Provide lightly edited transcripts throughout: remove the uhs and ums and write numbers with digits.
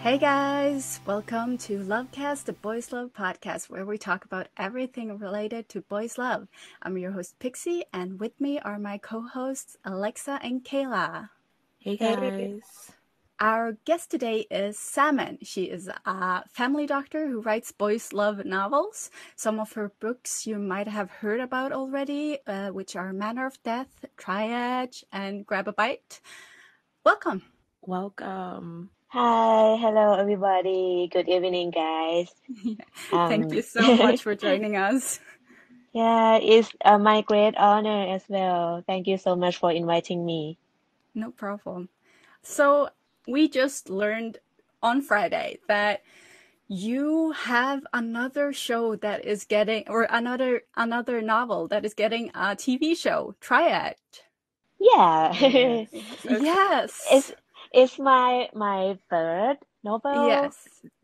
Hey guys, welcome to LoveCast, the Boys Love podcast, where we talk about everything related to boys love. I'm your host Pixie, and with me are my co-hosts Alexa and Kayla. Hey guys. Our guest today is Salmon. She is a family doctor who writes boys love novels. Some of her books you might have heard about already, which are Manner of Death, Triage, and Grab a Bite. Welcome. Welcome. Hi, hello everybody. Good evening, guys. Thank you so much for joining us. Yeah, it's my great honor as well. Thank you so much for inviting me. No problem. So we just learned on Friday that you have another show that is getting, or another novel that is getting a TV show. Triad. Yeah. Yes. It's my third novel Yes.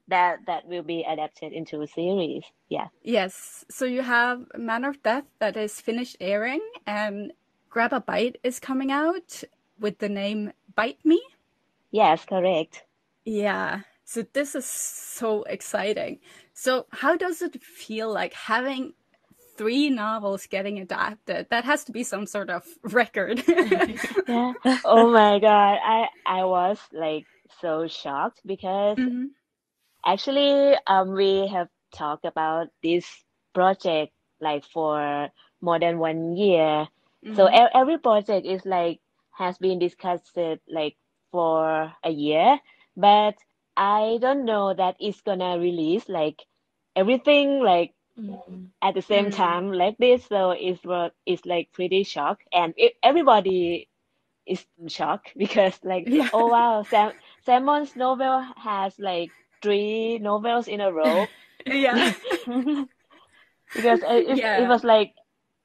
that will be adapted into a series. Yeah. Yes. So you have Man of Death that is finished airing, and Grab a Bite is coming out with the name Bite Me. Yes, correct. Yeah. So this is so exciting. So how does it feel like having 3 novels getting adapted? That has to be some sort of record. Yeah. Oh my God. I was like so shocked because actually we have talked about this project like for more than 1 year. So every project is like has been discussed like for a year, but I don't know that it's gonna release like everything like at the same time like this. So it's like pretty shocked, and everybody is shocked because like oh wow, Simon's novel has like 3 novels in a row. Yeah. Because it was like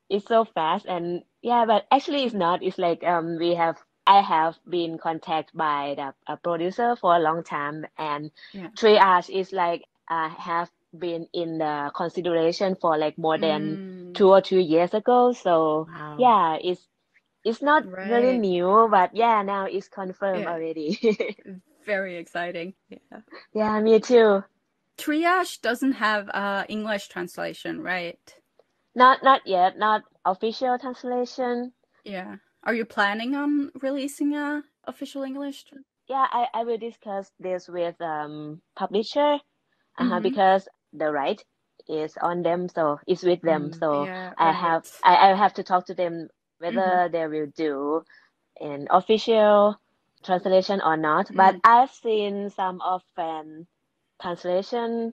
it's so fast, and yeah, but actually it's not. It's like I have been contacted by the producer for a long time, and Triage is like have been in the consideration for like more than 2 or 3 years ago. So yeah, it's not really new, but yeah, now it's confirmed already. Very exciting. Yeah, me too. Triage doesn't have English translation, right? Not yet, not official translation. Yeah. Are you planning on releasing a official English? Yeah, I will discuss this with publisher because the right is on them, so it's with them. So I have to talk to them whether they will do an official translation or not. But I've seen some of translation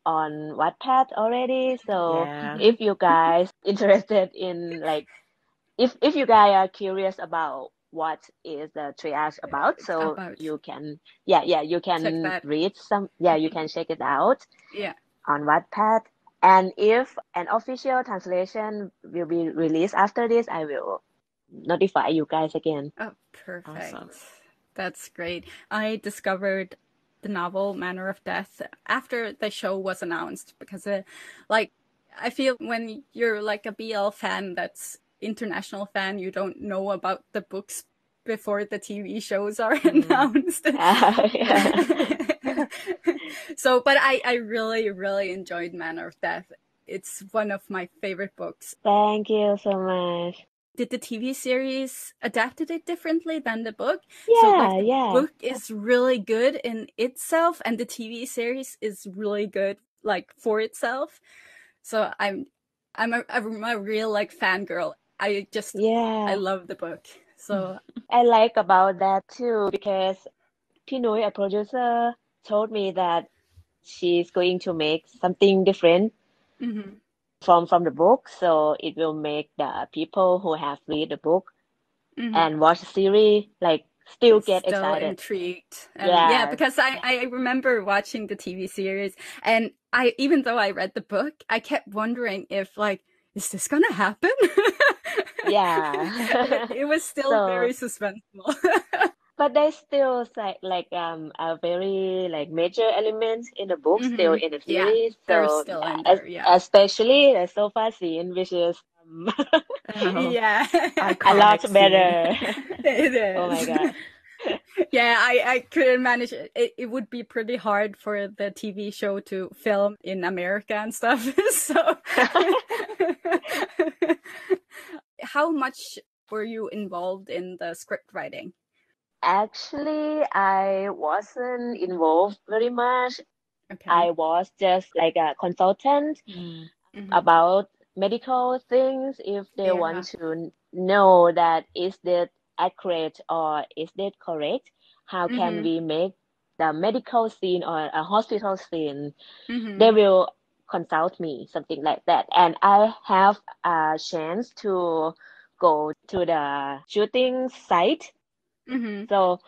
on Wattpad already. So if you guys interested in like if you guys are curious about what is the triage about, so you can you can read some you can check it out on Wattpad. And if an official translation will be released after this, I will notify you guys again. Oh, perfect. Awesome. That's great. I discovered the novel Manner of Death after the show was announced because like I feel when you're like a BL fan that's international fan, you don't know about the books before the TV shows are announced. So, but I really, really enjoyed Manner of Death. It's one of my favorite books. Thank you so much. Did the TV series adapted it differently than the book? Yeah, so like the book is really good in itself, and the TV series is really good like for itself. So I'm a real like fangirl. I love the book. So I like about that too because Pinoi, a producer, told me that she's going to make something different from the book, so it will make the people who have read the book and watch the series like still excited, intrigued. Yeah, because I remember watching the TV series, and even though I read the book, I kept wondering if like, is this gonna happen? It was still very suspenseful. But there's still like a very like major element in the book still in the series. So still in there, especially the sofa scene, which is a lot better. It is. Oh my God. Yeah, I couldn't manage it. It would be pretty hard for the TV show to film in America and stuff. So, how much were you involved in the script writing? Actually, I wasn't involved very much. Okay. I was just like a consultant about medical things. If they want to know that is that accurate or is that correct, how can we make the medical scene or a hospital scene? They will consult me, something like that. And I have a chance to go to the shooting site. So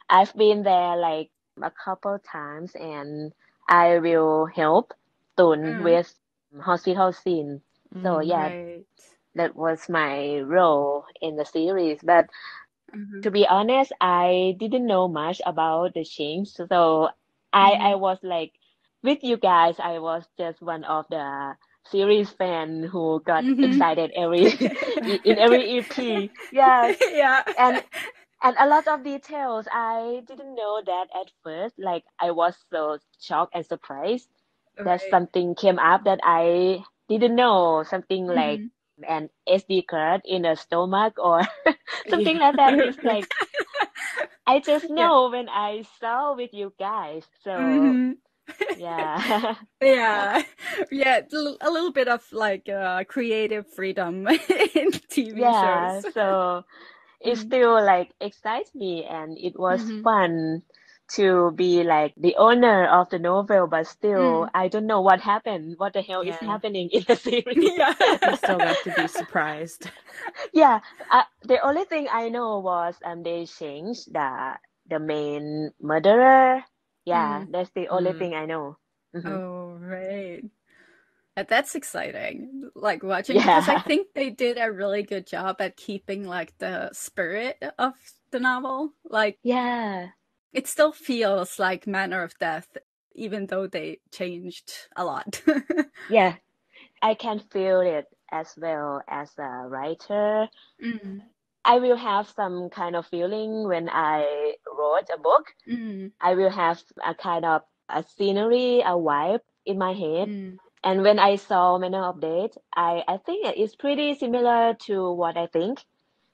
I've been there like a couple times, and I will help Tun with hospital scene. So yeah, Right. that was my role in the series. But to be honest, I didn't know much about the change. So I was like with you guys, I was just one of the series fan who got excited in every EP. Yes. Yeah. And a lot of details I didn't know that at first. Like I was so shocked and surprised that Right. something came up that I didn't know. Something like an SD card in a stomach or something like that. It's like I just know when I saw with you guys. So yeah. Yeah, yeah, a little bit of like creative freedom in TV Yeah. shows. So it still like excites me, and it was fun to be like the owner of the novel, but still I don't know what happened, what the hell is happening in the series. Yeah. You still got to be surprised. Yeah, the only thing I know was they changed the main murderer. Yeah, that's the only thing I know. Oh, right. That's exciting. Like watching, because I Yeah. think they did a really good job at keeping like the spirit of the novel. Like Yeah. it still feels like Manner of Death, even though they changed a lot. Yeah, I can feel it as well as a writer. I will have some kind of feeling when I wrote a book. I will have a kind of a scenery, a vibe in my head. And when I saw Manner of Death, I think it's pretty similar to what I think.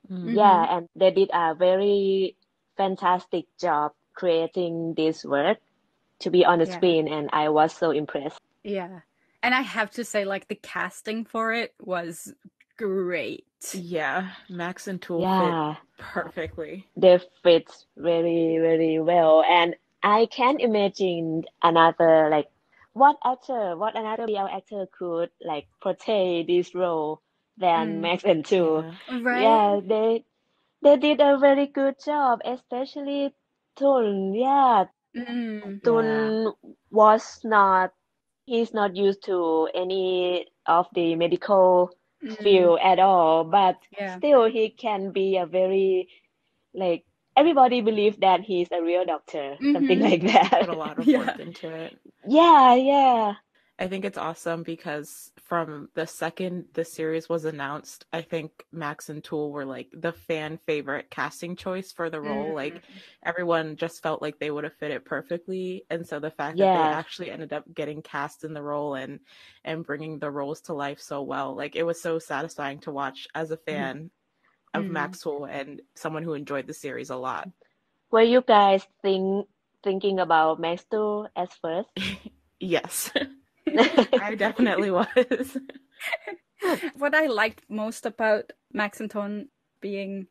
Yeah, and they did a very fantastic job creating this work to be on the Yeah. screen, and I was so impressed. Yeah. And I have to say, like, the casting for it was great. Yeah, Max and Tool Yeah. fit perfectly. They fit very, very well. And I can imagine another, like, what another BL actor could, like, portray this role than Max and Tool. Yeah. Right? Yeah, they did a very good job, especially Tun. Yeah, Tun was not, he's not used to any of the medical field at all, but Yeah. still he can be a very, like, everybody believes that he's a real doctor, something like that. Put a lot of work into it. Yeah. I think it's awesome because from the second the series was announced, I think Max and Tool were like the fan favorite casting choice for the role. Like everyone just felt like they would have fit it perfectly. And so the fact that they actually ended up getting cast in the role and bringing the roles to life so well, like it was so satisfying to watch as a fan of Max Tool and someone who enjoyed the series a lot. Were you guys thinking about Max Tool as first? Yes. I definitely was. What I liked most about Max and Ton being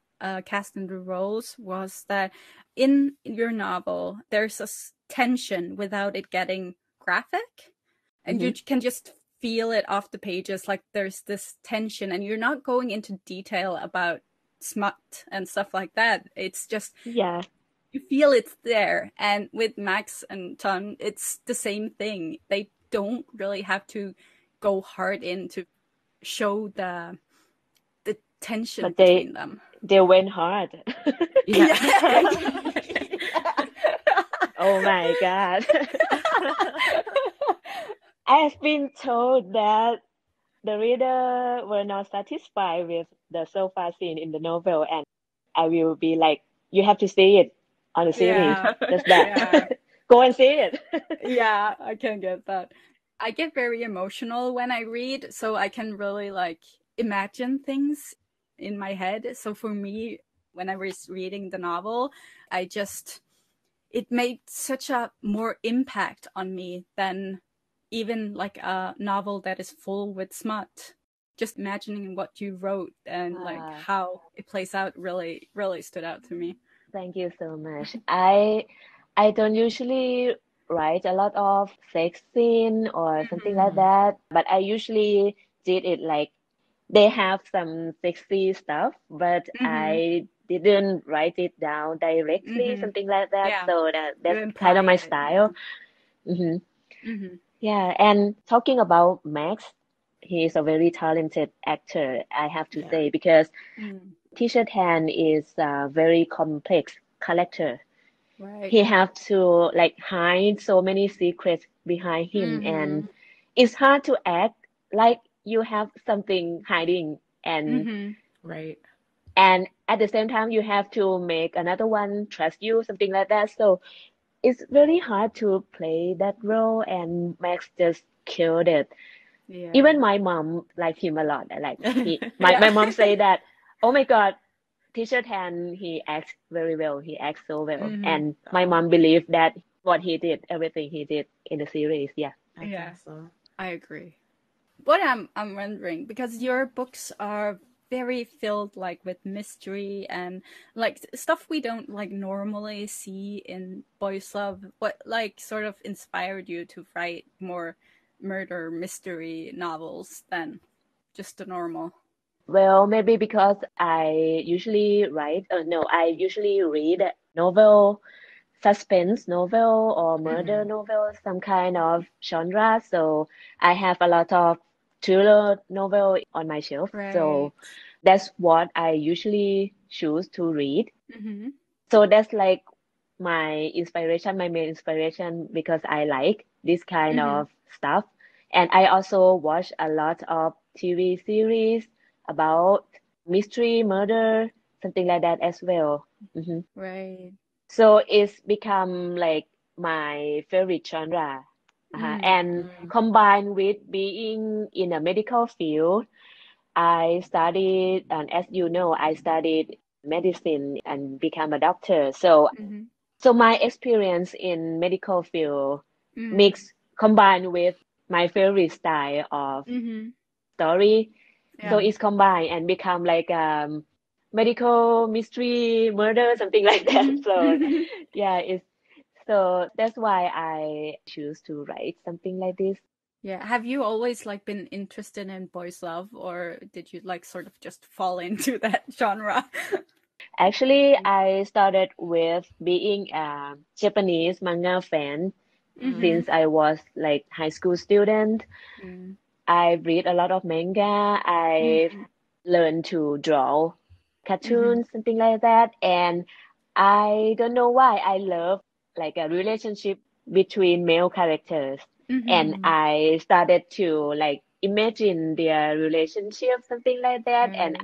cast in the roles was that in your novel, there's a tension without it getting graphic. And you can just feel it off the pages. Like there's this tension, and you're not going into detail about smut and stuff like that. It's just, you feel it's there. And with Max and Ton, it's the same thing. They don't really have to go hard in to show the tension between them. They went hard. Oh my God. I have been told that the reader were not satisfied with the so far scene in the novel, and I will be like, you have to see it on the series. Yeah. Just that. Yeah. Go and see it. Yeah, I can get that. I get very emotional when I read, so I can really like imagine things in my head. So for me, when I was reading the novel, it made such a more impact on me than even like a novel that is full with smut. Just imagining what you wrote and like how it plays out really, really stood out to me. Thank you so much. I don't usually write a lot of sex scene or something like that, but I usually did it like they have some sexy stuff, but I didn't write it down directly, something like that. Yeah. So that's You kind of my implied it, style. Yeah, and talking about Max, he is a very talented actor, I have to say, because Teacher Tan is a very complex character. Right. He have to like hide so many secrets behind him, and it's hard to act like you have something hiding, and Right. and at the same time you have to make another one trust you, something like that. So it's very hard to play that role, and Max just killed it. Yeah. Even my mom liked him a lot. Like my mom say that, oh my God, Teacher Tan, he acts very well. He acts so well. And my mom believed that what he did, everything he did in the series. Yeah. I think so. I agree. What I'm wondering, because your books are very filled like with mystery and like stuff we don't like normally see in boys love, what like sort of inspired you to write more murder mystery novels than just the normal? Well, maybe because I usually I usually read novel, suspense novel or murder novel, some kind of genre. So I have a lot of thriller novel on my shelf. So that's what I usually choose to read. So that's like my main inspiration, because I like this kind of stuff. And I also watch a lot of TV series about mystery, murder, something like that as well. Right. So it's become like my favorite genre. And combined with being in a medical field, I studied, and as you know, I studied medicine and become a doctor. So my experience in medical field mix combined with my favorite style of story. So it's combined and become like medical mystery murder, something like that. So yeah, it's so that's why I choose to write something like this. Yeah. Have you always like been interested in boys love, or did you like sort of just fall into that genre? Actually, I started with being a Japanese manga fan since I was like high school student. I read a lot of manga. I learned to draw cartoons, something like that. And I don't know why I love like a relationship between male characters. And I started to like imagine their relationship, something like that. And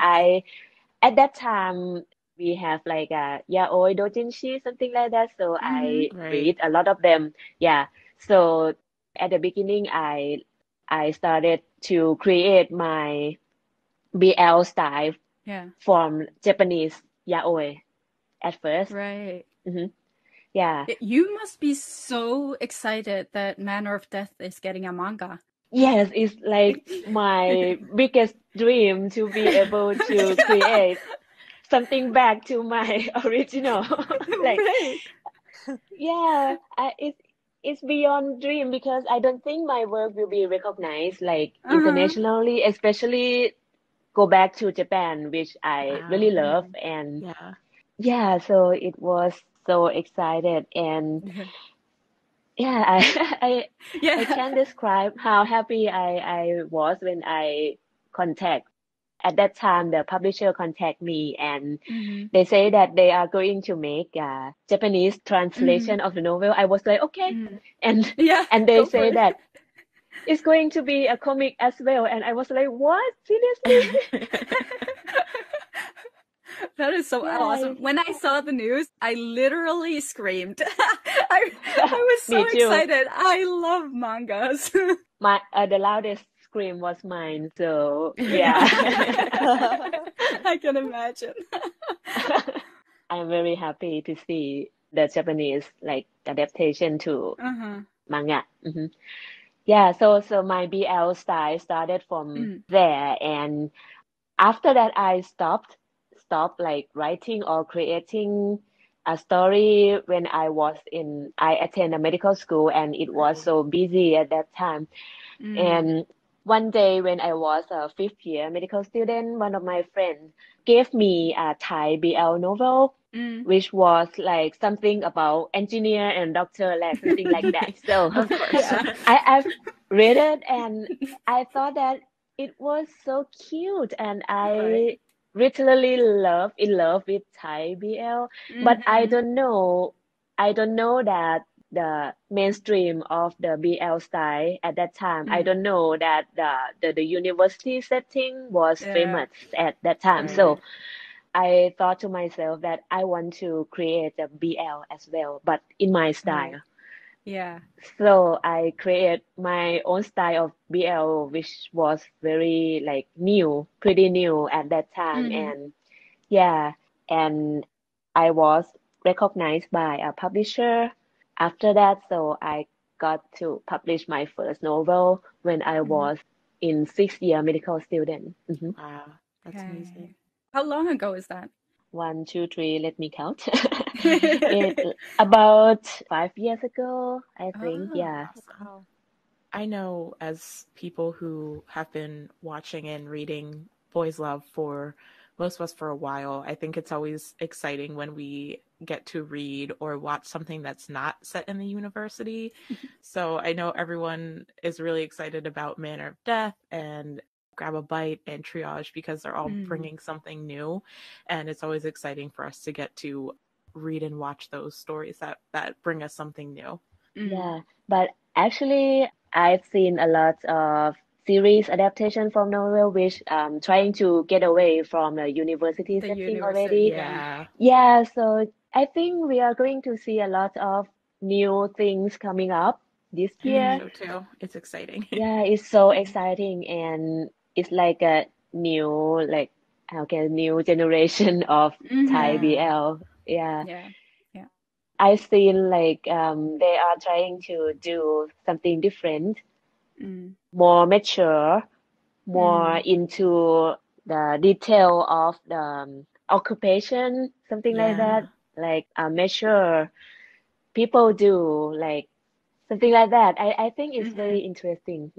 at that time, we have like a yaoi doujinshi, something like that. So I read a lot of them. Yeah. So at the beginning, I started to create my BL style from Japanese yaoi at first. Right. Yeah. You must be so excited that Manor of Death is getting a manga. Yes, it's like my biggest dream to be able to create something back to my original. Like, yeah, it's beyond dream, because I don't think my work will be recognized like internationally, especially go back to Japan, which I really love. And yeah, so it was so excited, and yeah, I can't describe how happy I was when I contact. At that time, the publisher contact me, and they say that they are going to make a Japanese translation of the novel. I was like, okay, and they say that it's going to be a comic as well, and I was like, what? Seriously? That is so awesome. When I saw the news, I literally screamed. I was so Me too. excited. I love mangas. The loudest scream was mine. So yeah. I can imagine. I'm very happy to see the Japanese like adaptation to manga. Yeah, so my BL style started from there, and after that I stopped like writing or creating a story when I attend a medical school, and it was so busy at that time. And one day when I was a fifth year medical student, one of my friends gave me a Thai BL novel, which was like something about engineer and doctor, like something like that. So Of course. I've read it, and I thought that it was so cute, and I literally in love with Thai BL. But I don't know that the mainstream of the BL style at that time. I don't know that the university setting was famous at that time. So I thought to myself that I want to create a BL as well, but in my style. Yeah. So I create my own style of BL, which was very like pretty new at that time. And yeah, and I was recognized by a publisher after that. So I got to publish my first novel when I was in 6th year medical student. Wow, that's amazing. How long ago is that? 1, 2, 3, let me count. It about 5 years ago, I think. Yeah. Wow. I know, as people who have been watching and reading Boys Love for most of us for a while, I think it's always exciting when we get to read or watch something that's not set in the university. So I know everyone is really excited about Manner of Death and Grab a Bite and Triage because they're all bringing something new, and it's always exciting for us to get to read and watch those stories that bring us something new. Yeah, but actually I've seen a lot of series adaptation from novel which trying to get away from the university setting already. Yeah, so I think we are going to see a lot of new things coming up this year. So too. It's exciting. Yeah, it's so exciting, and it's like a new new generation of Thai BL. Yeah. I've seen like they are trying to do something different, more mature, more into the detail of the occupation, something like that. Like mature people do like something like that. I think it's very interesting.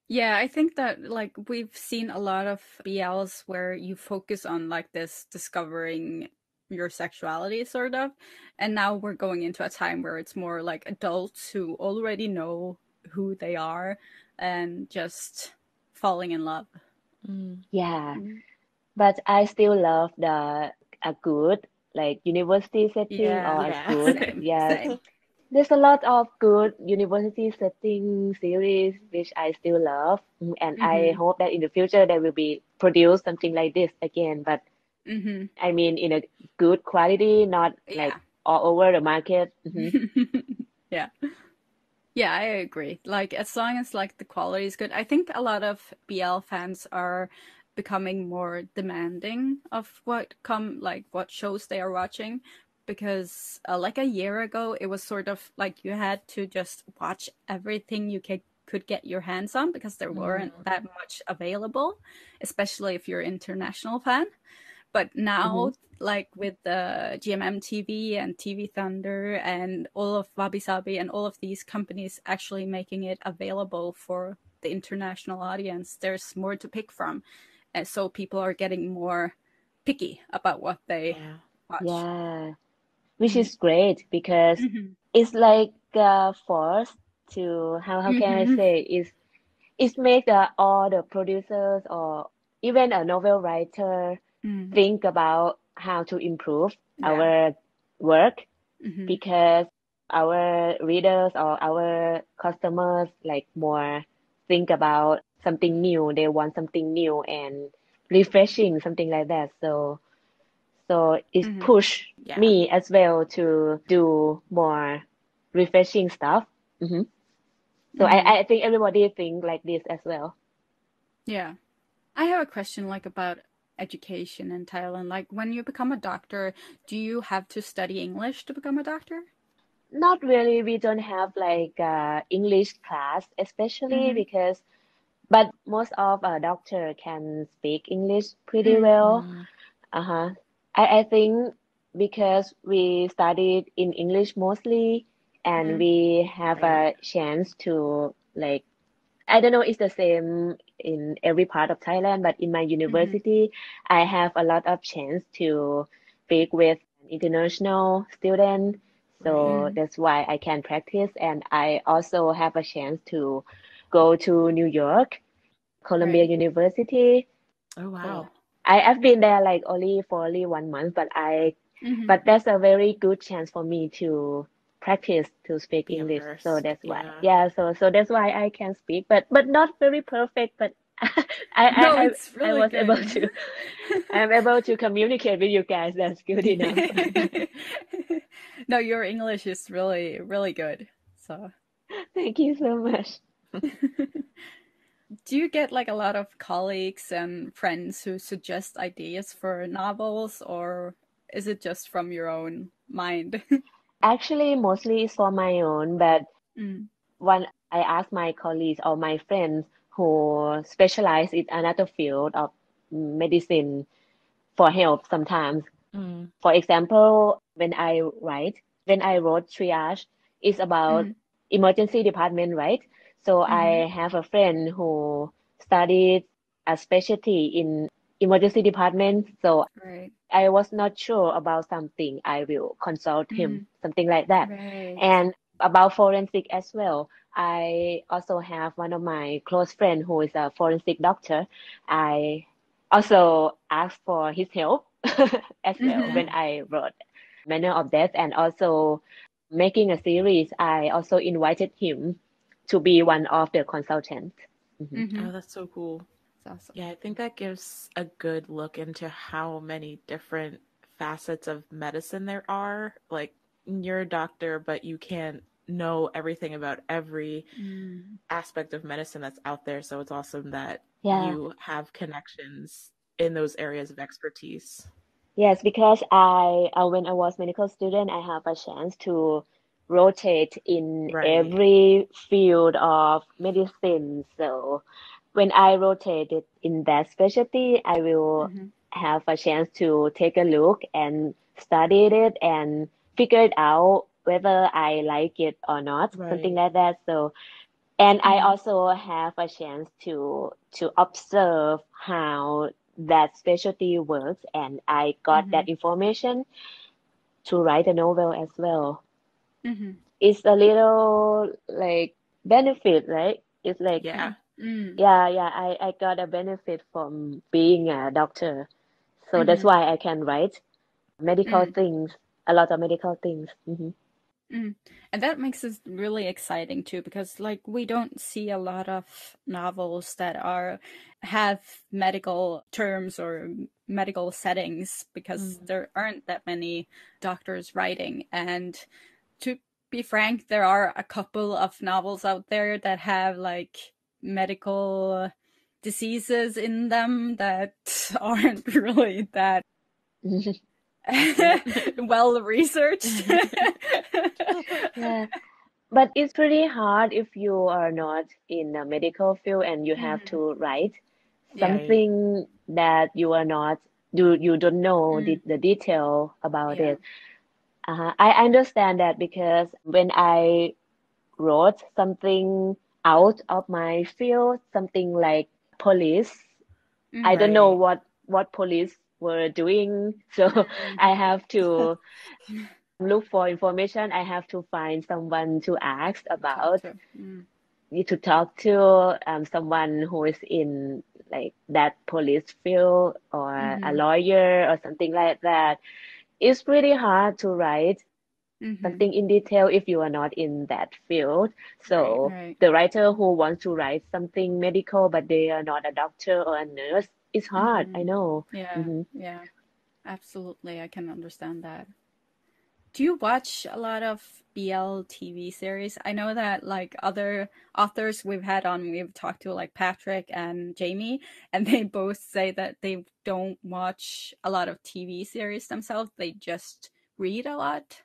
Yeah, I think that like we've seen a lot of BLs where you focus on like this discovering your sexuality sort of, and now we're going into a time where it's more like adults who already know who they are and just falling in love. Yeah, but I still love a good like university setting or a good Same. There's a lot of good university setting series which I still love, and I hope that in the future there will be produced something like this again. But I mean, in a good quality, not like all over the market. Yeah. Yeah, I agree. Like as long as like the quality is good, I think a lot of BL fans are becoming more demanding of what shows they are watching, because like a year ago it was sort of like you had to just watch everything you could get your hands on because there weren't that much available, especially if you're an international fan. But now, like with the GMM TV and TV Thunder and all of Wabi Sabi and all of these companies actually making it available for the international audience, there's more to pick from. And so people are getting more picky about what they watch. Yeah, which is great because it's like forced to how can I say it's make all the producers or even a novel writer think about how to improve our work because our readers or our customers like more think about something new. They want something new and refreshing, something like that. So So it pushed Yeah. me as well to do more refreshing stuff. So I think everybody think like this as well. Yeah. I have a question like about education in Thailand. Like when you become a doctor, do you have to study English to become a doctor? Not really. We don't have like English class, especially because, but most of our doctor can speak English pretty well. I think because we studied in English mostly, and we have a chance to like, I don't know, it's the same in every part of Thailand, but in my university, I have a lot of chance to speak with international students. So that's why I can practice. And I also have a chance to go to New York, Columbia University. Oh, wow. I've been there like for only 1 month, but but that's a very good chance for me to practice to speak Be English. immersed. So that's why, so that's why I can speak, but not very perfect. But No, it's I really was able good. to, I'm able to communicate with you guys. That's good enough. No, your English is really, really good. So Thank you so much. do you get like a lot of colleagues and friends who suggest ideas for novels, or is it just from your own mind? Actually, mostly it's for my own, but when I ask my colleagues or my friends who specialize in another field of medicine for help sometimes. For example, when I wrote Triage, it's about emergency department, right? So I have a friend who studied a specialty in emergency department. So I was not sure about something, I will consult him, something like that. And about forensic as well, I also have one of my close friend who is a forensic doctor. I also asked for his help as well when I wrote Manner of Death, and also making a series. I also invited him to be one of the consultants. Oh, that's so cool. That's awesome. Yeah, I think that gives a good look into how many different facets of medicine there are. Like, you're a doctor, but you can't know everything about every aspect of medicine that's out there. So it's awesome that you have connections in those areas of expertise. Yes, because I when I was medical student, I have a chance to rotate in every field of medicine. So when I rotated in that specialty, I will have a chance to take a look and study it and figure it out whether I like it or not, something like that. So, and I also have a chance to observe how that specialty works, and I got that information to write a novel as well. It's a little like benefit, right? It's like I got a benefit from being a doctor, so that's why I can write medical things, a lot of medical things. And that makes it really exciting too, because like we don't see a lot of novels that have medical terms or medical settings, because there aren't that many doctors writing. And to be frank, there are a couple of novels out there that have like medical diseases in them that aren't really that well researched. Yeah, but it's pretty hard if you are not in the medical field and you have to write something that you are not, you don't know the detail about it. I understand that, because when I wrote something out of my field, something like police, I don't know what police were doing, so I have to look for information. I have to find someone to ask about, need to talk to someone who is in like that police field, or a lawyer or something like that. It's pretty hard to write something in detail if you are not in that field. So the writer who wants to write something medical but they are not a doctor or a nurse, it's hard. I know. Yeah. Absolutely, I can understand that. Do you watch a lot of BL TV series? I know that like other authors we've had on, we've talked to like Patrick and Jamie, and they both say that they don't watch a lot of TV series themselves. They just read a lot.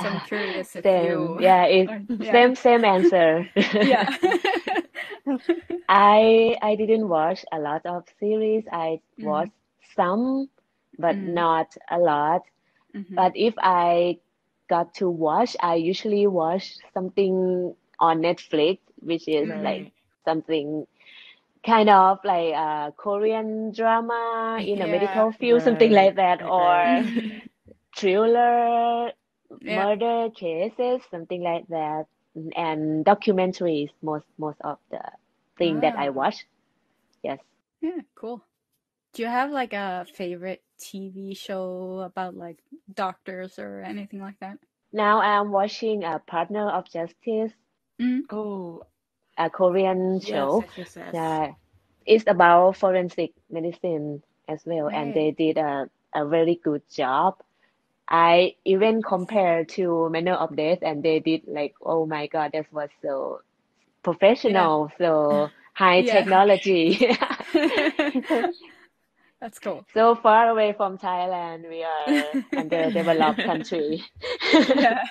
So I'm curious if Same. you... Yeah, it's same answer. Yeah. I didn't watch a lot of series. I watched some, but not a lot. But if I got to watch, I usually watch something on Netflix, which is like something kind of like a Korean drama in a medical field, something like that, or thriller, murder cases, something like that, and documentaries. Most of the thing that I watch. Yes. Yeah, cool. Do you have like a favorite TV show about like doctors or anything like that? Now I'm watching a Partner of Justice, Oh, a Korean yes, show. yes. It's about forensic medicine as well, and they Right. did a very good job. I even compared to Manner of Death, and they did like, oh my God, that was so professional, so high Yeah. technology. That's cool. So far away from Thailand, we are underdeveloped country. Yeah.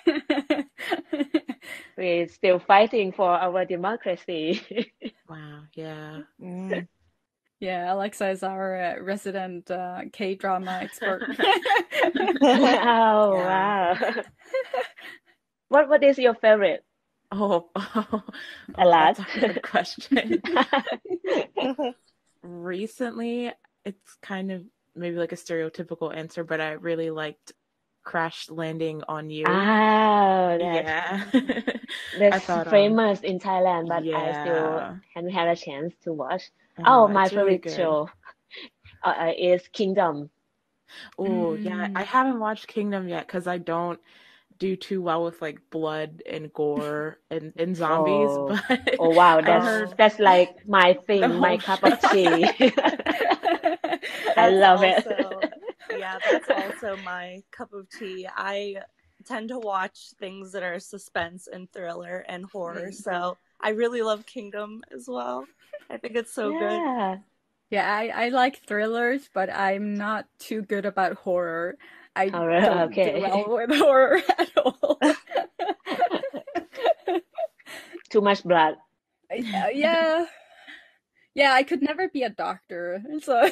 We're still fighting for our democracy. Wow, yeah. Yeah, Alexa is our resident K-drama expert. Oh, wow. What is your favorite? Oh, A lot. that's a hard question. Recently, it's kind of maybe like a stereotypical answer, but I really liked Crash Landing on You. Ah, that's famous in Thailand, but I still haven't had a chance to watch. My favorite show is Kingdom. Oh, yeah. I haven't watched Kingdom yet because I don't do too well with like blood and gore and zombies. But Oh wow, I that's like my thing, my cup of tea. I love it. Yeah, that's also my cup of tea. I tend to watch things that are suspense and thriller and horror, so I really love Kingdom as well. I think it's so good. Yeah, I like thrillers, but I'm not too good about horror. I don't do well with horror at all. Too much blood. Yeah. Yeah, I could never be a doctor. So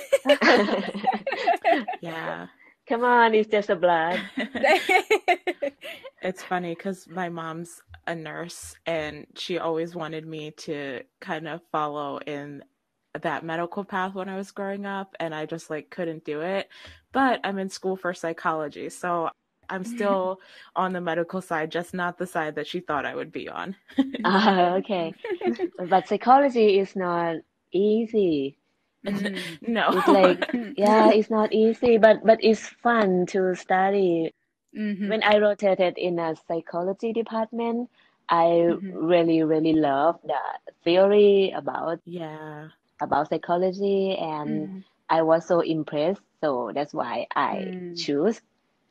yeah. Come on, it's just a blood. It's funny because my mom's a nurse and she always wanted me to kind of follow in that medical path when I was growing up, and I just like couldn't do it. But I'm in school for psychology, so I'm still on the medical side, just not the side that she thought I would be on. Okay. But psychology is not easy. No. It's like, it's not easy, but it's fun to study. When I rotated in a psychology department, I really, really love the theory about psychology, and I was so impressed. So that's why I choose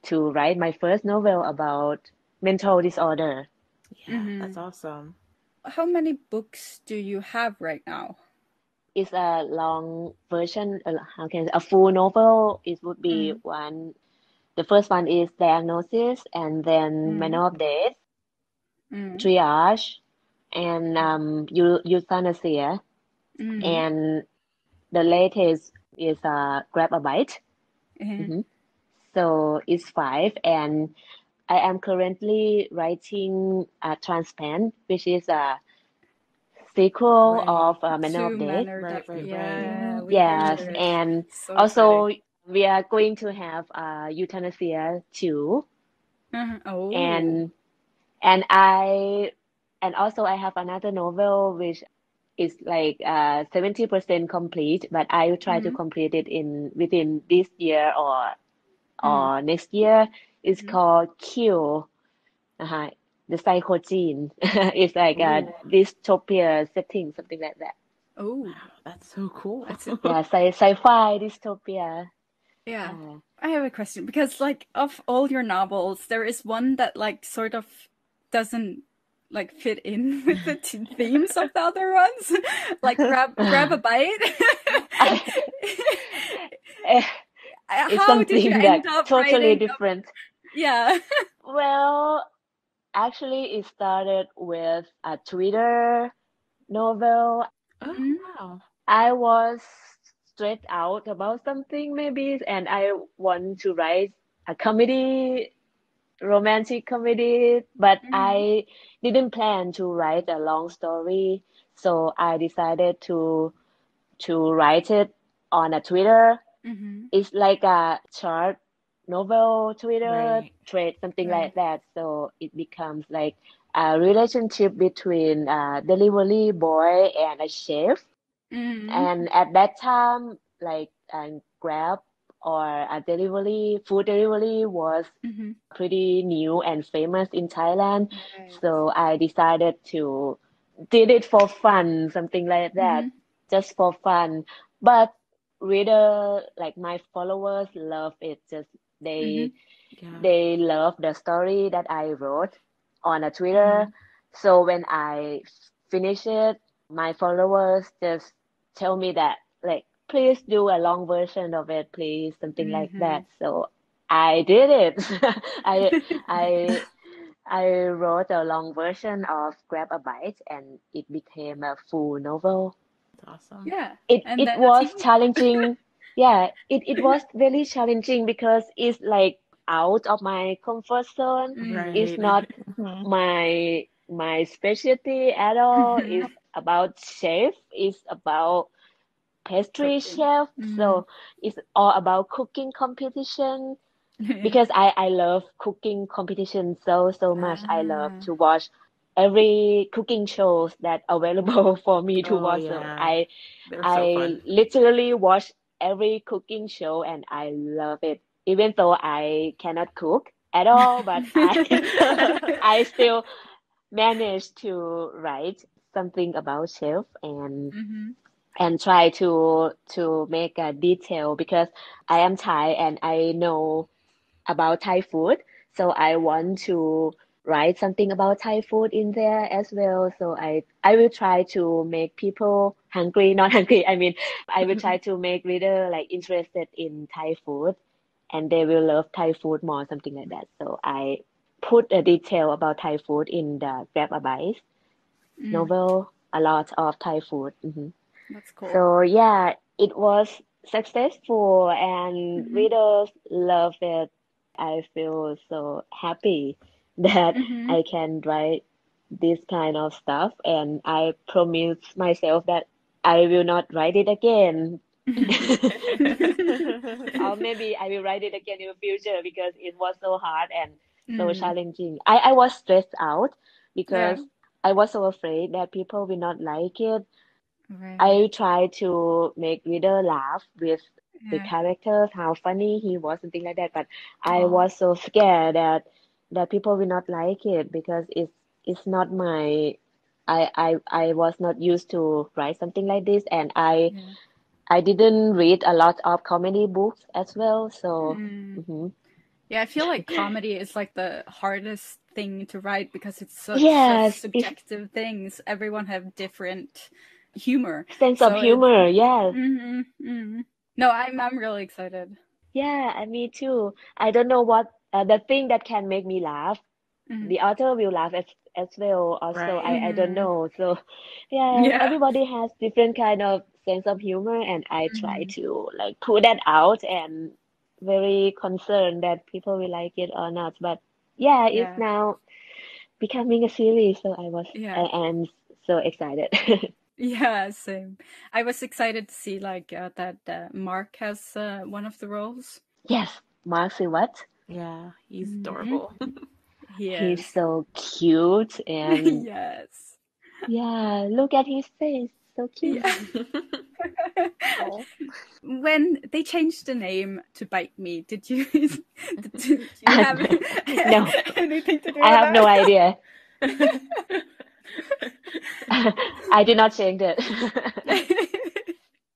to write my first novel about mental disorder. Yeah, that's awesome. How many books do you have right now? It's a long version, a full novel. It would be one. The first one is Diagnosis, and then Manner of Death, Triage, and Euthanasia, and the latest is Grab a Bite. So it's 5, and I am currently writing Transplant, which is a sequel of Manner of Death. Yeah, yes, and so also we are going to have Euthanasia too. Oh. And also I have another novel which is like 70% complete, but I will try to complete it within this year or next year. It's called Q. The Psychogene. It's like a dystopia setting, something like that. Oh, wow, that's so cool. Yeah, sci-fi dystopia. Yeah. I have a question because like of all your novels, there is one that like sort of doesn't like fit in with the themes of the other ones. Like grab a bite. It's How did you something end that up totally writing? different. Yeah. Well, actually, it started with a Twitter novel. Oh, wow. I was stressed out about something maybe, and I want to write a comedy, romantic comedy, but I didn't plan to write a long story, so I decided to write it on a Twitter. It's like a short novel Twitter thread, something like that. So it becomes like a relationship between a delivery boy and a chef. And at that time, like Grab or a food delivery was pretty new and famous in Thailand. So I decided to did it for fun, something like that, just for fun. But reader, like my followers, love it. Just they love the story that I wrote on a Twitter. So when I finish it, my followers just tell me that like please do a long version of it, please, something like that. So I did it. I I wrote a long version of Grab a Bite, and it became a full novel. That's awesome. Yeah. It was challenging. Yeah, it was very challenging because it's like out of my comfort zone. It's not my specialty at all. It's about chef. It's about pastry chef. So it's all about cooking competition. Because I love cooking competition so much. I love to watch every cooking shows that available for me to watch. So I literally watch every cooking show and I love it. Even though I cannot cook at all, but I still managed to write something about chef and try to make a detail because I am Thai and I know about Thai food. So I want to write something about Thai food in there as well. So I will try to make people hungry, not hungry. I mean, I will try to make reader like interested in Thai food and they will love Thai food more, something like that. So I put a detail about Thai food in the Grab a Bite novel, a lot of Thai food. That's cool. So yeah, it was successful and readers love it. I feel so happy that I can write this kind of stuff and I promise myself that I will not write it again. Or maybe I will write it again in the future because it was so hard and so challenging. I was stressed out because I was so afraid that people will not like it. I try to make reader laugh with the characters, how funny he was, something like that. But I was so scared that people will not like it because it's not my. I was not used to write something like this, and I didn't read a lot of comedy books as well. So yeah, I feel like comedy is like the hardest thing to write because it's such subjective things. Everyone have different humor, sense of humor. Yeah. No, I'm really excited. Yeah, me too. I don't know what the thing that can make me laugh. The author will laugh as well. Also, I don't know. So, yeah, everybody has different kind of sense of humor, and I try to like put that out and very concerned that people will like it or not. But yeah, it's now becoming a series, so I am so excited. Yeah, same. I was excited to see like that Mark has one of the roles. Yes, Mark what? Yeah, he's adorable. He's so cute and yes. Yeah, look at his face, so cute. When they changed the name to Bite Me, did you have no anything to do with I have that? no idea. I did not change it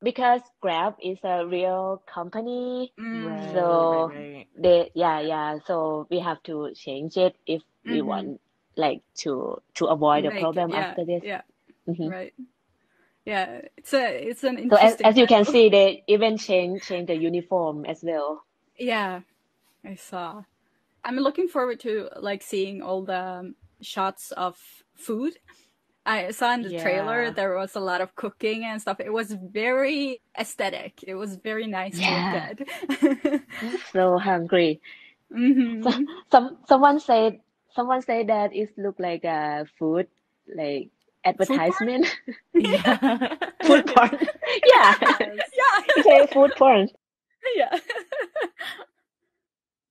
because Grab is a real company, Right, so right. so we have to change it if we Mm-hmm. want like to avoid a Make it, problem yeah, after this. yeah, Hmm. right. Yeah, it's an So interesting as you can title. see, they even change the uniform as well. Yeah, I saw. I'm looking forward to like seeing all the shots of food. I saw in the trailer Yeah. there was a lot of cooking and stuff. It was very aesthetic. It was very nice to look Yeah, at. so hungry. So, Hmm. someone said that it looked like a food like Food porn? advertisement. Yeah. Food porn. Yeah, Yes. it's Yeah. a food porn. Yeah.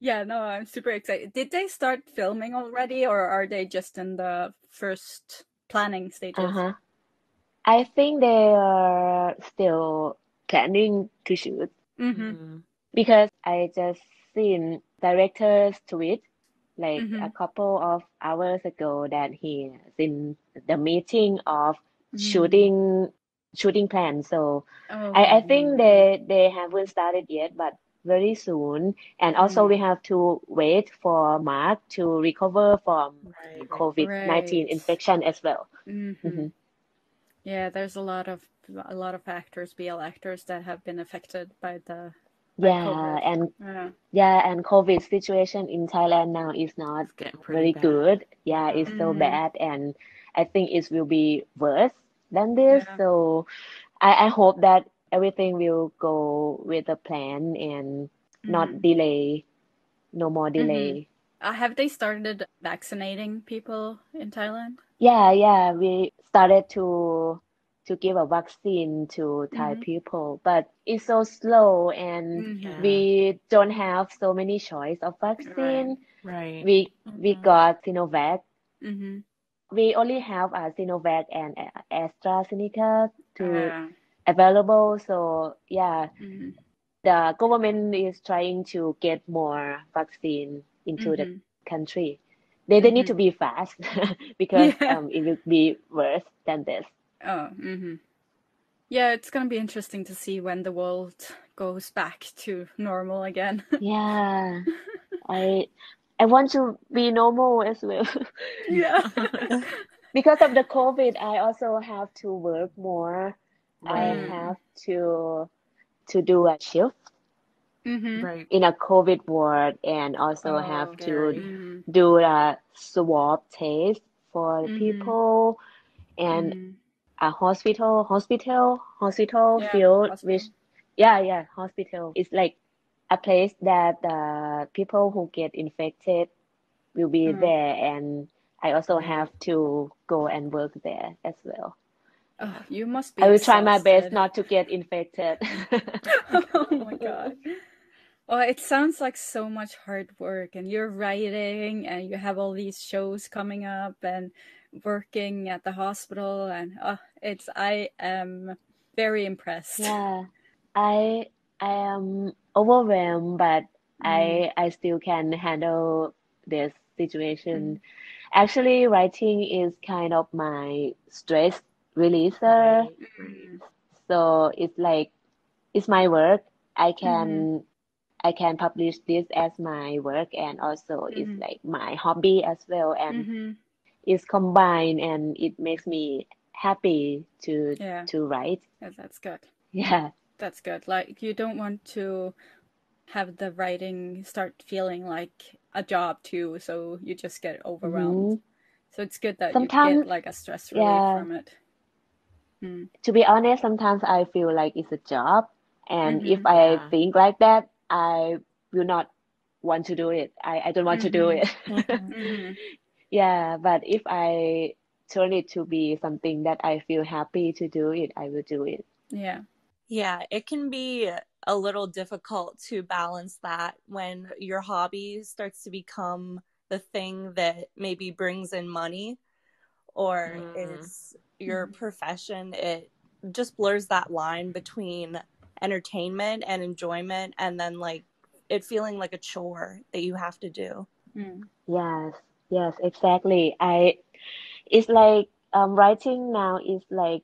Yeah, no, I'm super excited. Did they start filming already, or are they just in the first planning stages? Uh-huh. I think they are still planning to shoot Mm-hmm. Mm. because I just seen director's tweet like Mm-hmm. a couple of hours ago that he is in the meeting of Mm. shooting plans. So I Okay. think they haven't started yet, but very soon. And also we Mm. have to wait for Mark to recover from Right. COVID-19 Right. infection as well. Mm-hmm. Hmm. Yeah, there's a lot of actors, BL actors that have been affected by Yeah, COVID. and Yeah. COVID situation in Thailand now is not It's getting pretty very bad. good. Yeah, Yeah. it's so Mm-hmm. bad, and I think it will be worse than this. Yeah. So I hope that everything will go with the plan and not Mm-hmm. delay, no more Mm-hmm. delay. Have they started vaccinating people in Thailand? Yeah, we started to give a vaccine to Thai Mm-hmm. people, but it's so slow and Mm-hmm. Yeah. we don't have so many choice of Right. vaccine. Right. We Hmm. got Sinovac. Mm-hmm. We only have Sinovac and AstraZeneca to Uh, available. So yeah, mm-hmm. the government is trying to get more vaccine into the Mm-hmm. country. They need Mm-hmm. to be fast because Yeah. it will be worse than this. Oh. Mm-hmm. Yeah, it's gonna be interesting to see when the world goes back to normal again. Yeah, I I want to be normal as well. Yeah. Because of the COVID, I also have to work more. I Right. Mm. have to do a shift Mm-hmm. Right. in a COVID ward and also have Oh. to Scary. Mm-hmm. do a swab test for the Mm-hmm. people and Mm-hmm. a hospital Yeah. field which Hospital. hospital is like a place that the people who get infected will be Uh, there and I also have Right. to go and work there as well. oh, you must be I will try my best exhausted. not to get infected. Oh my god. Oh, it sounds like so much hard work, and you're writing, and you have all these shows coming up, and working at the hospital, and I am very impressed. Yeah, I I am overwhelmed, but Mm, I still can handle this situation. mm, Actually, writing is kind of my stress releaser. Right. Right. mm, So it's like it's my work. I mm, can I can publish this as my work and also it's mm, like my hobby as well and mm. it's combined and it makes me happy Yeah, to write. yeah, that's good. Yeah. That's good. Like, you don't want to have the writing start feeling like a job too, so you just get overwhelmed. Hmm. So it's good that you get Sometimes, like a stress relief yeah, from it. Mm. to be honest, sometimes I feel like it's a job. And if Mm-hmm. I Yeah. think like that, I will not want to do it. I don't want to do Mm-hmm. it. Hmm. Mm-hmm. Yeah, but if I turn it to be something that I feel happy to do it, I will do it. Yeah. Yeah, it can be a little difficult to balance that when your hobby starts to become the thing that maybe brings in money or Mm. is your Mm-hmm. profession. It just blurs that line between entertainment and enjoyment and then like it feeling like a chore that you have to do. Mm. Yes, yes, exactly. It's like writing now is like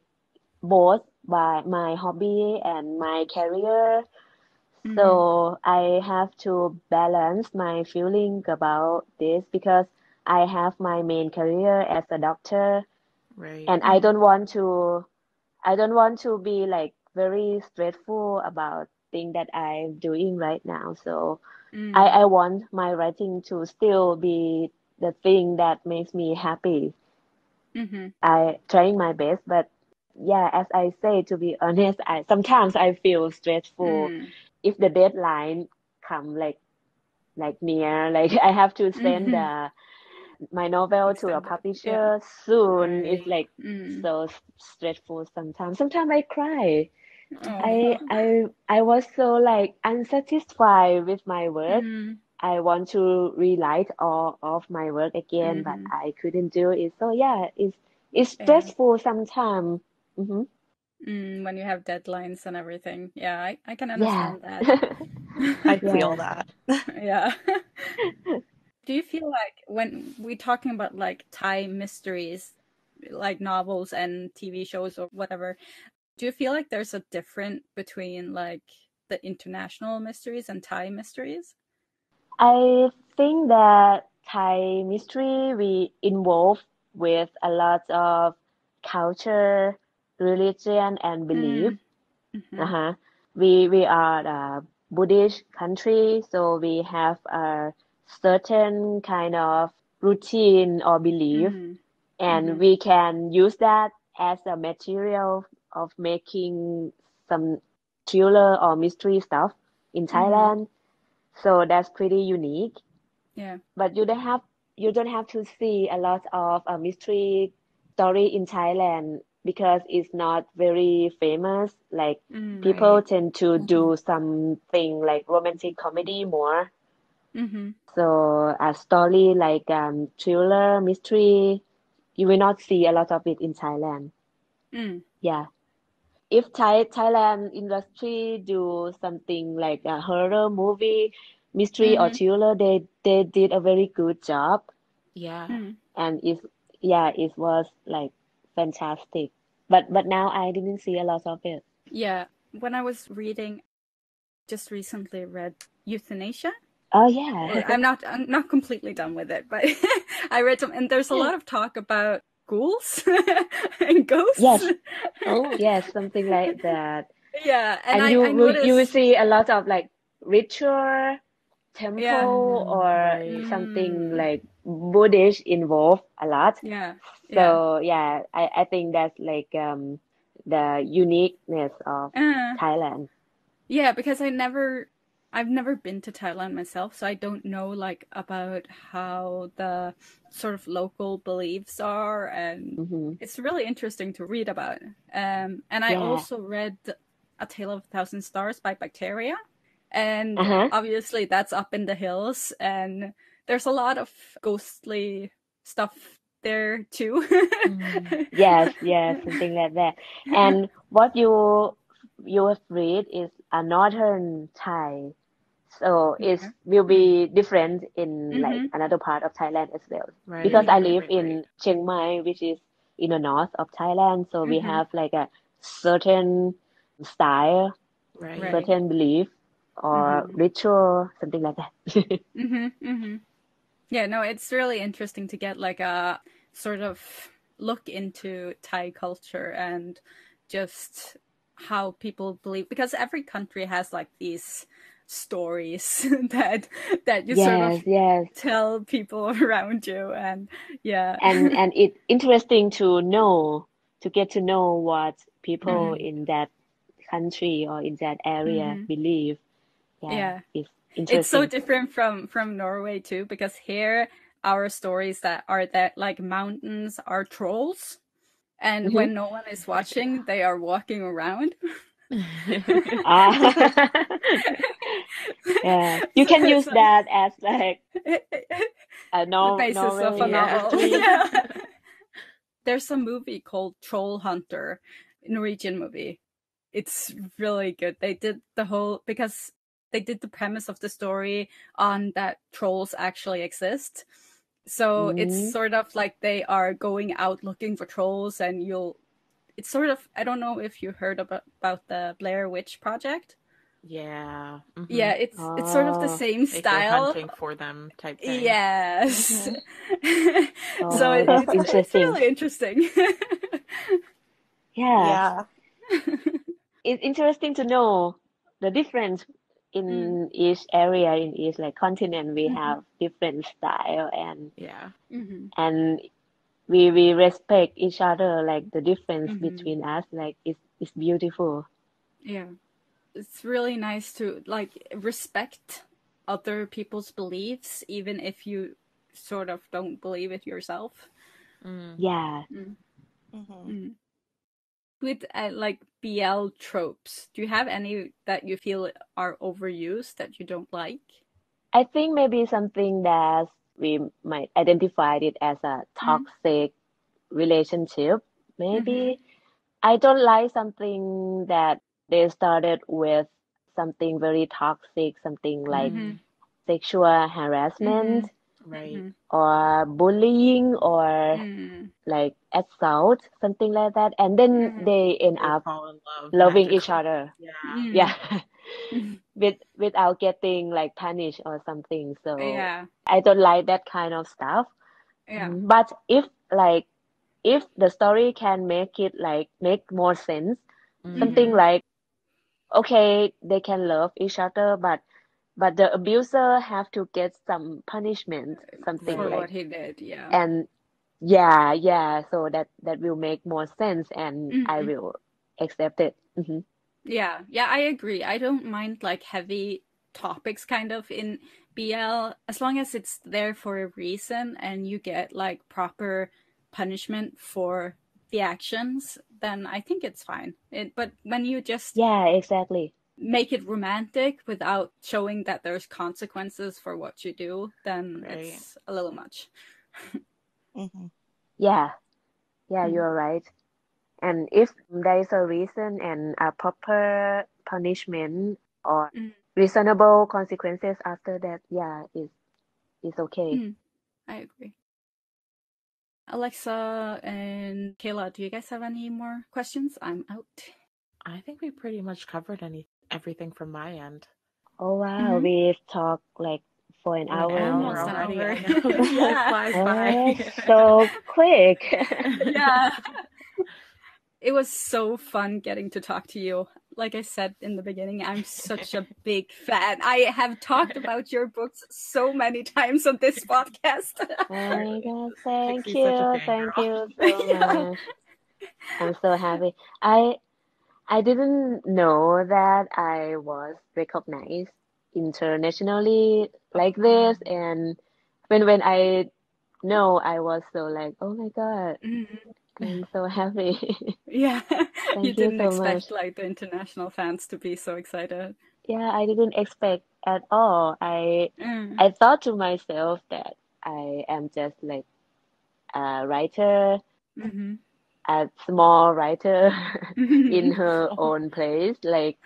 by my hobby and my career. So I have to balance my feeling about this because I have my main career as a doctor, Right. and I don't want to be like very stressful about thing that I'm doing right now. So I want my writing to still be the thing that makes me happy. I trying my best, but yeah, as I say, to be honest, I sometimes I feel stressful if the deadline come like near, like I have to send my novel to a Extended. publisher soon. It's Right. like so stressful sometimes. Sometimes I cry. Oh. I was so like unsatisfied with my work. I want to rewrite all of my work again, but I couldn't do it. So yeah, it's Yeah. stressful sometimes. When you have deadlines and everything. Yeah, I can Yeah. understand that. I Yeah. feel that. Yeah. Do you feel like when we're talking about like Thai mysteries, like novels and TV shows or whatever, do you feel like there's a difference between like the international mysteries and Thai mysteries? I think that Thai mystery we involve with a lot of culture, religion, and belief. Uh-huh. We are a Buddhist country, so we have a certain kind of routine or belief, and we can use that as a material of making some thriller or mystery stuff in Thailand. So that's pretty unique. Yeah. But you don't have to see a lot of mystery story in Thailand because it's not very famous. Like people Right. tend to do something like romantic comedy more. So a story like thriller, mystery, you will not see a lot of it in Thailand. Yeah. If Thailand industry do something like a horror movie, mystery or thriller, they did a very good job, Yeah. and it was like fantastic. But now I didn't see a lot of it. Yeah. When I was reading, just recently read Euthanasia. Oh yeah. I'm not completely done with it, but I read some, and there's a lot of talk about ghouls and ghosts. Yes. Oh. Yes, something like that. Yeah, and And I you will noticed. see a lot of like ritual temple or something like Buddhist involved a lot. Yeah. So yeah, I think that's like the uniqueness of Thailand. Yeah, because I've never been to Thailand myself, so I don't know like about how the sort of local beliefs are, and it's really interesting to read about. And I also read A Tale of a Thousand Stars by Bacteria, and obviously that's up in the hills, and there's a lot of ghostly stuff there too. Yes, something like that. And what you have read is a northern Thai, so it will be different in like another part of Thailand as well. Right. Because I Right, live right, in right. Chiang Mai, which is in the north of Thailand, so we have like a certain style, Right. certain belief or ritual, something like that. Yeah, no, it's really interesting to get like a sort of look into Thai culture and just how people believe, because every country has like these stories that you sort of Yes. tell people around you, and yeah. And it's interesting to get to know what people in that country or in that area believe. Yeah. It's It's so interesting. different from Norway too, because here our stories that are that like mountains are trolls, and when no one is watching, they are walking around. Yeah, you can use So- that as like a the basis of a Norway novel. history. Yeah. There's a movie called Troll Hunter, Norwegian movie. It's really good. They did because they did the premise of the story on that trolls actually exist. So it's sort of like they are going out looking for trolls, and it's sort of, I don't know if you heard about the Blair Witch Project. Yeah. Yeah, it's sort of the same Like they're style. hunting for them type thing. Yes. Oh, that's it's interesting. really interesting. Yeah. It's interesting to know the difference in each area, in each like continent. We have different style, and and we respect each other. Like the difference between us, like it's beautiful. Yeah, it's really nice to like respect other people's beliefs, even if you sort of don't believe it yourself. Yeah. With like BL tropes, do you have any that you feel are overused that you don't like? I think maybe something that we might identify it as a toxic relationship. Maybe I don't like something that they started with something very toxic, something like sexual harassment, right, or bullying, or like assault, something like that, and then they end up fall in love loving magically. each other. Yeah. Without getting like punished or something. So I don't like that kind of stuff. But if the story can make it like make more sense, something like, okay, they can love each other, but the abuser have to get some punishment, something for like what he did. And so that will make more sense, and I will accept it. Yeah, I agree. I don't mind like heavy topics kind of in BL, as long as it's there for a reason and you get like proper punishment for the actions, then I think it's fine. But when you just exactly make it romantic without showing that there's consequences for what you do, then it's a little much. You're right. And if there is a reason and a proper punishment or reasonable consequences after that, it's okay. I agree. Alexa and Kayla, do you guys have any more questions? I'm out. I think we pretty much covered everything from my end. Oh wow, we've talked like for an hour almost now. an hour. I know. It flies by. So quick. Yeah. It was so fun getting to talk to you. Like I said in the beginning, I'm such a big fan. I have talked about your books so many times on this podcast. Oh my god, thank Pixie's such a you so Yeah. much. I'm so happy. I didn't know that I was recognized internationally like this, and when I know, I was so like, oh my god, I'm so happy. Yeah. Thank You didn't so expect much. like the international fans to be so excited. Yeah, I didn't expect at all. I thought to myself that I am just like a writer, a small writer in her own place, like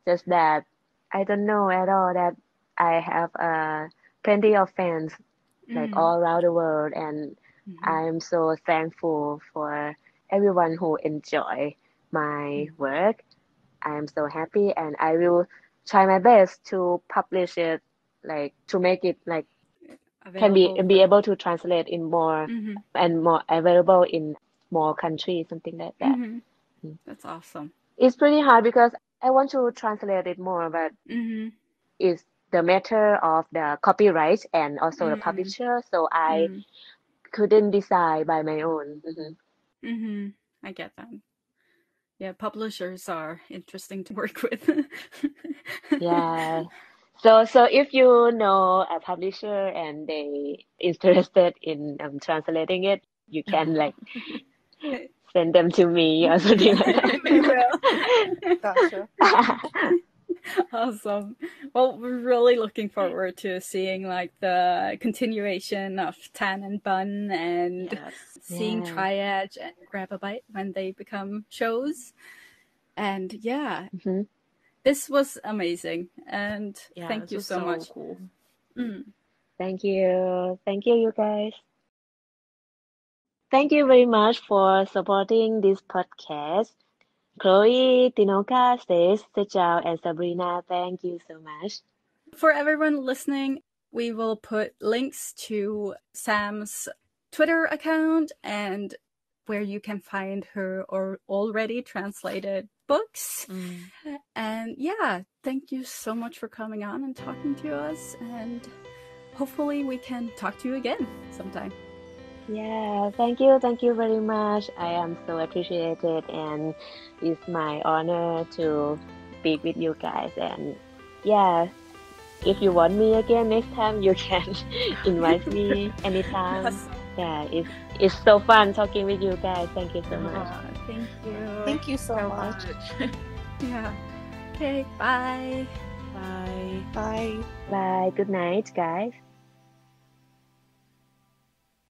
just that. I don't know at all that I have plenty of fans like all around the world, and I'm so thankful for everyone who enjoy my work. I am so happy, and I will try my best to publish it, like to make it like can be able to translate in more and more available in more countries, something like that. That's awesome. It's pretty hard because I want to translate it more, but it's the matter of the copyright and also the publisher, so I couldn't decide by my own. I get that. Yeah, publishers are interesting to work with. Yeah. So if you know a publisher and they interested in translating it, you can like send them to me or something like that. We will. Gotcha. Awesome. Well, we're really looking forward to seeing like the continuation of Tan and Bun and seeing Triage and Grab a Bite when they become shows. And this was amazing. And thank you so much. Thank you, you guys. thank you very much for supporting this podcast. Chloe, Tinoka, Stace, Sejal, and Sabrina, thank you so much. For everyone listening, we will put links to Sam's Twitter account and where you can find her or already translated books. And yeah, thank you so much for coming on and talking to us, and hopefully we can talk to you again sometime. Yeah, thank you very much. I am so appreciated, and it's my honor to speak with you guys. And yeah, if you want me again next time, you can invite me anytime. Yes. Yeah, it's so fun talking with you guys. Thank you so much. Thank you. Thank you so much. Yeah. Okay, bye. Bye. Bye. Bye. Good night, guys.